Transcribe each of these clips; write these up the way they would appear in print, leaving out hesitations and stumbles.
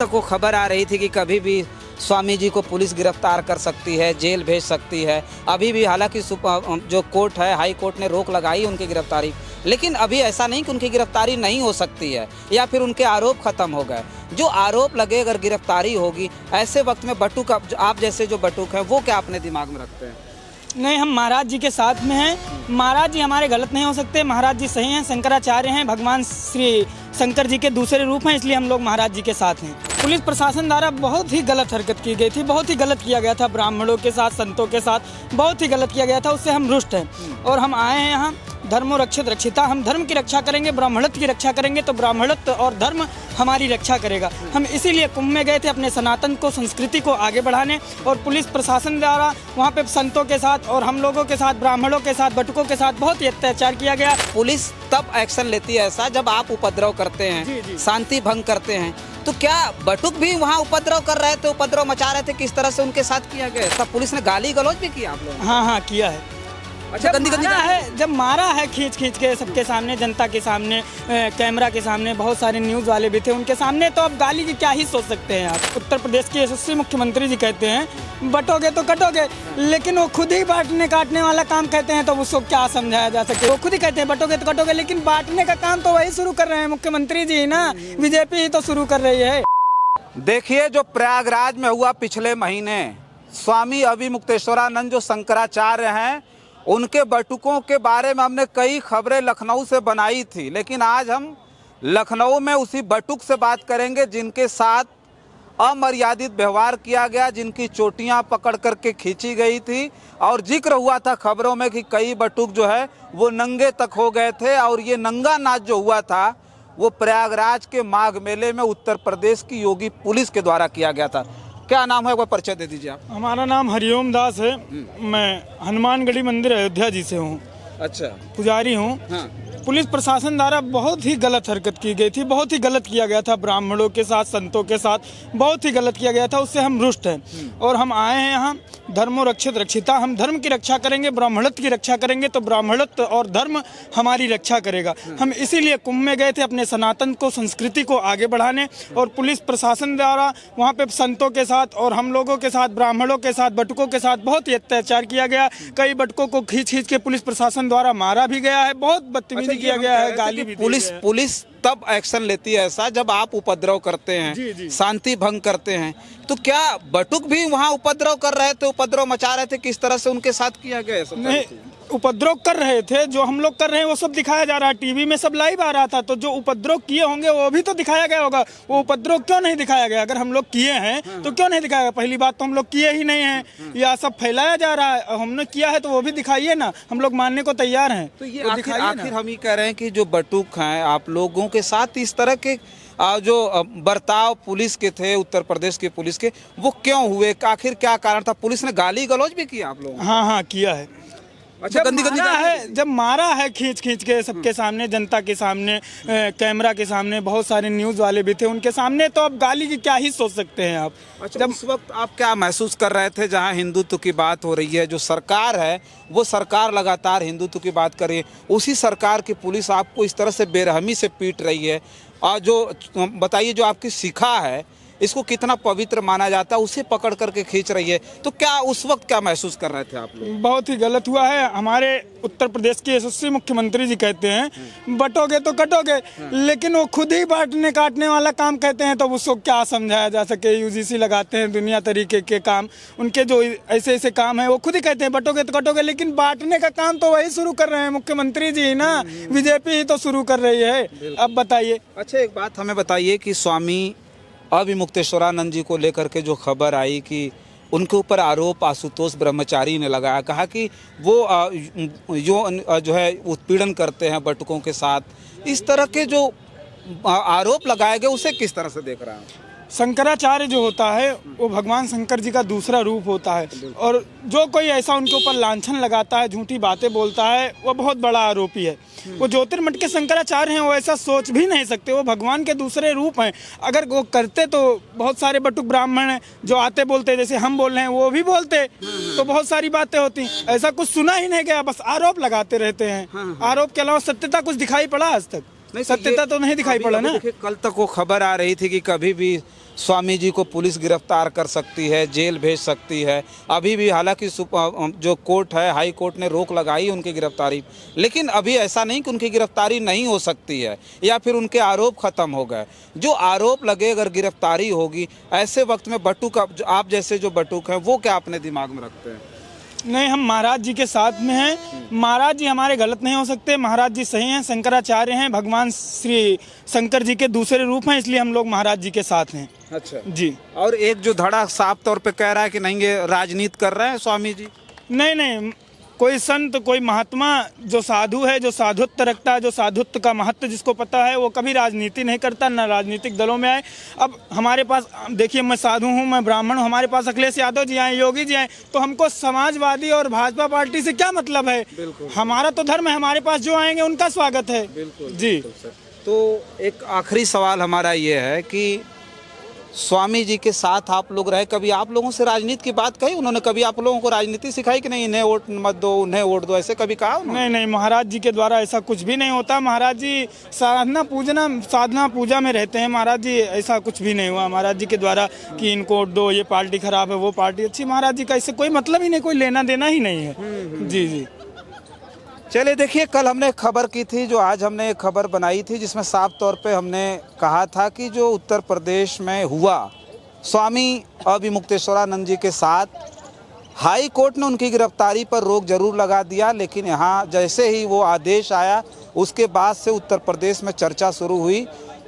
तक वो खबर आ रही थी कि कभी भी स्वामी जी को पुलिस गिरफ्तार कर सकती है, जेल भेज सकती है। अभी भी हालांकि जो कोर्ट है, हाई कोर्ट ने रोक लगाई उनकी गिरफ्तारी, लेकिन अभी ऐसा नहीं कि उनकी गिरफ्तारी नहीं हो सकती है या फिर उनके आरोप खत्म हो गए। जो आरोप लगे अगर गिरफ्तारी होगी, ऐसे वक्त में बटुक आप जैसे जो बटुक हैं वो क्या अपने दिमाग में रखते हैं? नहीं, हम महाराज जी के साथ में हैं। महाराज जी हमारे गलत नहीं हो सकते, महाराज जी सही हैं, शंकराचार्य हैं, भगवान श्री शंकर जी के दूसरे रूप हैं, इसलिए हम लोग महाराज जी के साथ हैं। पुलिस प्रशासन द्वारा बहुत ही गलत हरकत की गई थी, बहुत ही गलत किया गया था ब्राह्मणों के साथ, संतों के साथ बहुत ही गलत किया गया था। उससे हम रुष्ट हैं और हम आए हैं यहाँ धर्मो रक्षित रक्षिता। हम धर्म की रक्षा करेंगे, ब्राह्मणत्व की रक्षा करेंगे तो ब्राह्मणत्व और धर्म हमारी रक्षा करेगा। हम इसीलिए कुंभ में गए थे अपने सनातन को, संस्कृति को आगे बढ़ाने, और पुलिस प्रशासन द्वारा वहाँ पे संतों के साथ और हम लोगों के साथ, ब्राह्मणों के साथ, बटुकों के साथ बहुत ही अत्याचार किया गया। पुलिस तब एक्शन लेती है ऐसा जब आप उपद्रव करते हैं, शांति भंग करते हैं। तो क्या बटुक भी वहाँ उपद्रव कर रहे थे, उपद्रव मचा रहे थे, किस तरह से उनके साथ किया गया? तब पुलिस ने गाली गलौज भी किया आप लोग? हाँ, किया है। अच्छा, जब मारा है खींच के सबके सामने, जनता के सामने, कैमरा के सामने, बहुत सारे न्यूज़ वाले भी थे उनके सामने, तो अब गाली की क्या ही सोच सकते हैं आप। उत्तर प्रदेश के यशस्वी मुख्यमंत्री जी कहते हैं बटोगे तो कटोगे, लेकिन वो खुद ही बांटने काटने वाला काम कहते हैं, तो उसको क्या समझाया जा सके। वो खुद ही कहते हैं बटोगे तो कटोगे, लेकिन बांटने का काम तो वही शुरू कर रहे हैं मुख्यमंत्री जी ना, बीजेपी ही तो शुरू कर रही है। देखिए, जो प्रयागराज में हुआ पिछले महीने, स्वामी अभिमुक्तेश्वरानंद जो शंकराचार्य हैं, उनके बटुकों के बारे में हमने कई खबरें लखनऊ से बनाई थी, लेकिन आज हम लखनऊ में उसी बटुक से बात करेंगे जिनके साथ अमर्यादित व्यवहार किया गया, जिनकी चोटियां पकड़ करके खींची गई थी, और जिक्र हुआ था खबरों में कि कई बटुक जो है वो नंगे तक हो गए थे। और ये नंगा नाच जो हुआ था वो प्रयागराज के माघ मेले में उत्तर प्रदेश की योगी पुलिस के द्वारा किया गया था। क्या नाम है, वो परिचय दे दीजिए आप। हमारा नाम हरिओम दास है। मैं हनुमानगढ़ी मंदिर अयोध्या जी से हूँ। अच्छा, पुजारी हूँ। हाँ। पुलिस प्रशासन द्वारा बहुत ही गलत हरकत की गई थी, बहुत ही गलत किया गया था ब्राह्मणों के साथ, संतों के साथ बहुत ही गलत किया गया था। उससे हम रुष्ट हैं और हम आए हैं यहाँ धर्मो रक्षित रक्षिता। हम धर्म की रक्षा करेंगे, ब्राह्मणत्व की रक्षा करेंगे तो ब्राह्मणत्व और धर्म हमारी रक्षा करेगा। हम इसीलिए कुंभ में गए थे अपने सनातन को, संस्कृति को आगे बढ़ाने, और पुलिस प्रशासन द्वारा वहाँ पे संतों के साथ और हम लोगों के साथ, ब्राह्मणों के साथ, बटुकों के साथ बहुत ही अत्याचार किया गया। कई बटुकों को खींच के पुलिस प्रशासन द्वारा मारा भी गया है, बहुत बदतमीजी किया गया है, गाली भी। पुलिस तब एक्शन लेती है ऐसा जब आप उपद्रव करते हैं, शांति भंग करते हैं। तो क्या बटुक भी वहाँ उपद्रव कर रहे थे, उपद्रव मचा रहे थे, किस तरह से उनके साथ किया गया? नहीं, उपद्रव कर रहे थे, जो हम लोग कर रहे हैं वो सब दिखाया जा रहा है, टीवी में सब लाइव आ रहा था। तो जो उपद्रव किए होंगे वो भी तो दिखाया गया होगा। वो उपद्रव क्यों नहीं दिखाया गया? अगर हम लोग किए हैं तो क्यों नहीं दिखाया गया? पहली बात तो हम लोग किए ही नहीं हैं, या सब फैलाया जा रहा है। हमने किया है तो वो भी दिखाइए ना, हम लोग मानने को तैयार हैं। तो ये आखिर हम ही कह रहे हैं कि जो बटुक हैं, आप लोगों के साथ इस तरह के जो बर्ताव पुलिस के थे, उत्तर प्रदेश के पुलिस के, वो क्यों हुए? आखिर क्या कारण था? पुलिस ने गाली गलौज भी किया आप लोग? हाँ, किया है। अच्छा, जब मारा है खींच के सबके सामने, जनता के सामने, कैमरा के सामने, बहुत सारे न्यूज़ वाले भी थे उनके सामने, तो अब गाली की क्या ही सोच सकते हैं आप। अच्छा, जब उस वक्त आप क्या महसूस कर रहे थे जहां हिंदुत्व की बात हो रही है? जो सरकार है वो सरकार लगातार हिंदुत्व की बात कर रही है, उसी सरकार की पुलिस आपको इस तरह से बेरहमी से पीट रही है। और जो बताइए, जो आपकी शिखा है इसको कितना पवित्र माना जाता है, उसे पकड़ करके खींच रही है, तो क्या उस वक्त क्या महसूस कर रहे थे आप लोग? बहुत ही गलत हुआ है। हमारे उत्तर प्रदेश के यशस्वी मुख्यमंत्री जी कहते हैं बटोगे तो कटोगे, लेकिन वो खुद ही बांटने काटने वाला काम कहते हैं, तो उसको क्या समझाया जा सके। यूजीसी लगाते हैं दुनिया तरीके के काम, उनके जो ऐसे काम है वो खुद ही कहते हैं बटोगे तो कटोगे, लेकिन बांटने का काम तो वही शुरू कर रहे हैं मुख्यमंत्री जी ना, बीजेपी ही तो शुरू कर रही है। अब बताइए। अच्छा, एक बात हमें बताइए कि स्वामी अभिमुक्तेश्वरानंद जी को लेकर के जो खबर आई कि उनके ऊपर आरोप आशुतोष ब्रह्मचारी ने लगाया, कहा कि वो जो है उत्पीड़न करते हैं बटुकों के साथ, इस तरह के जो आरोप लगाए गए उसे किस तरह से देख रहा है? शंकराचार्य जो होता है वो भगवान शंकर जी का दूसरा रूप होता है, और जो कोई ऐसा उनके ऊपर लांछन लगाता है, झूठी बातें बोलता है, वो बहुत बड़ा आरोपी है। वो ज्योतिर्मठ के शंकराचार्य हैं, वो ऐसा सोच भी नहीं सकते। वो भगवान के दूसरे रूप हैं। अगर वो करते तो बहुत सारे बटुक ब्राह्मण हैं जो आते बोलते, जैसे हम बोल रहे हैं वो भी बोलते, तो बहुत सारी बातें होती। ऐसा कुछ सुना ही नहीं गया, बस आरोप लगाते रहते हैं। आरोप के अलावा सत्यता कुछ दिखाई पड़ा आज तक? सत्यता तो नहीं दिखाई पड़ा ना। कल तक वो खबर आ रही थी कि कभी भी स्वामी जी को पुलिस गिरफ्तार कर सकती है, जेल भेज सकती है। अभी भी हालांकि जो कोर्ट है, हाई कोर्ट ने रोक लगाई उनकी गिरफ्तारी, लेकिन अभी ऐसा नहीं कि उनकी गिरफ्तारी नहीं हो सकती है या फिर उनके आरोप खत्म हो गए। जो आरोप लगे, अगर गिरफ्तारी होगी, ऐसे वक्त में बटुक, आप जैसे जो बटुक हैं, वो क्या अपने दिमाग में रखते हैं? नहीं, हम महाराज जी के साथ में हैं। महाराज जी हमारे गलत नहीं हो सकते, महाराज जी सही हैं, शंकराचार्य हैं, भगवान श्री शंकर जी के दूसरे रूप हैं, इसलिए हम लोग महाराज जी के साथ हैं। अच्छा जी। और एक जो धड़ा साफ तौर पे कह रहा है कि नहीं, ये राजनीति कर रहे हैं स्वामी जी। नहीं नहीं, कोई संत, कोई महात्मा जो साधु है, जो साधुत्व रखता है, जो साधुत्व का महत्व जिसको पता है, वो कभी राजनीति नहीं करता, न राजनीतिक दलों में आए। अब हमारे पास देखिए, मैं साधु हूँ, मैं ब्राह्मण हूँ, हमारे पास अखिलेश यादव जी आए, योगी जी आए, तो हमको समाजवादी और भाजपा पार्टी से क्या मतलब है? हमारा तो धर्म है, हमारे पास जो आएंगे उनका स्वागत है। जी। तो एक आखिरी सवाल हमारा ये है कि स्वामी जी के साथ आप लोग रहे, कभी आप लोगों से राजनीति की बात कही उन्होंने? कभी आप लोगों को राजनीति सिखाई कि नहीं, इन्हें वोट मत दो, उन्हें वोट दो, ऐसे कभी कहा उन्होंने? नहीं नहीं, महाराज जी के द्वारा ऐसा कुछ भी नहीं होता। महाराज जी साधना पूजा में रहते हैं। महाराज जी ऐसा कुछ भी नहीं हुआ महाराज जी के द्वारा कि इनको वोट दो, ये पार्टी खराब है, वो पार्टी अच्छी। महाराज जी का इससे कोई मतलब ही नहीं, कोई लेना देना ही नहीं है। जी जी। चलिए देखिए, कल हमने खबर की थी, जो आज हमने एक खबर बनाई थी, जिसमें साफ तौर पे हमने कहा था कि जो उत्तर प्रदेश में हुआ स्वामी अभिमुक्तेश्वरानंद जी के साथ, हाई कोर्ट ने उनकी गिरफ्तारी पर रोक जरूर लगा दिया, लेकिन यहाँ जैसे ही वो आदेश आया, उसके बाद से उत्तर प्रदेश में चर्चा शुरू हुई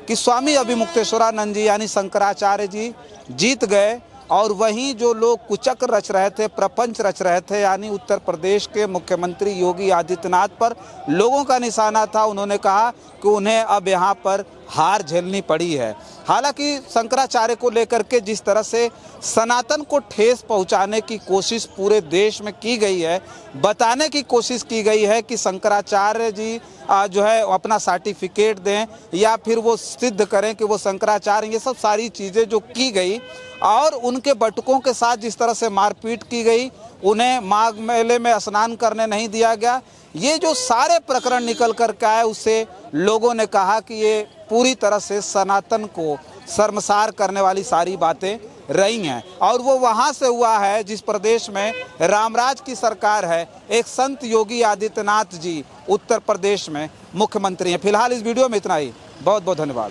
कि स्वामी अभिमुक्तेश्वरानंद जी यानी शंकराचार्य जी जीत गए। और वहीं जो लोग कुचक्र रच रहे थे, प्रपंच रच रहे थे, यानी उत्तर प्रदेश के मुख्यमंत्री योगी आदित्यनाथ पर लोगों का निशाना था। उन्होंने कहा कि उन्हें अब यहाँ पर हार झेलनी पड़ी है। हालांकि शंकराचार्य को लेकर के जिस तरह से सनातन को ठेस पहुंचाने की कोशिश पूरे देश में की गई है, बताने की कोशिश की गई है कि शंकराचार्य जी जो है अपना सर्टिफिकेट दें या फिर वो सिद्ध करें कि वो शंकराचार्य, ये सब सारी चीज़ें जो की गई, और उनके बटुकों के साथ जिस तरह से मारपीट की गई, उन्हें माघ मेले में स्नान करने नहीं दिया गया, ये जो सारे प्रकरण निकल कर के आए, उससे लोगों ने कहा कि ये पूरी तरह से सनातन को शर्मसार करने वाली सारी बातें रही हैं। और वो वहाँ से हुआ है जिस प्रदेश में रामराज की सरकार है, एक संत योगी आदित्यनाथ जी उत्तर प्रदेश में मुख्यमंत्री हैं। फिलहाल इस वीडियो में इतना ही। बहुत बहुत धन्यवाद।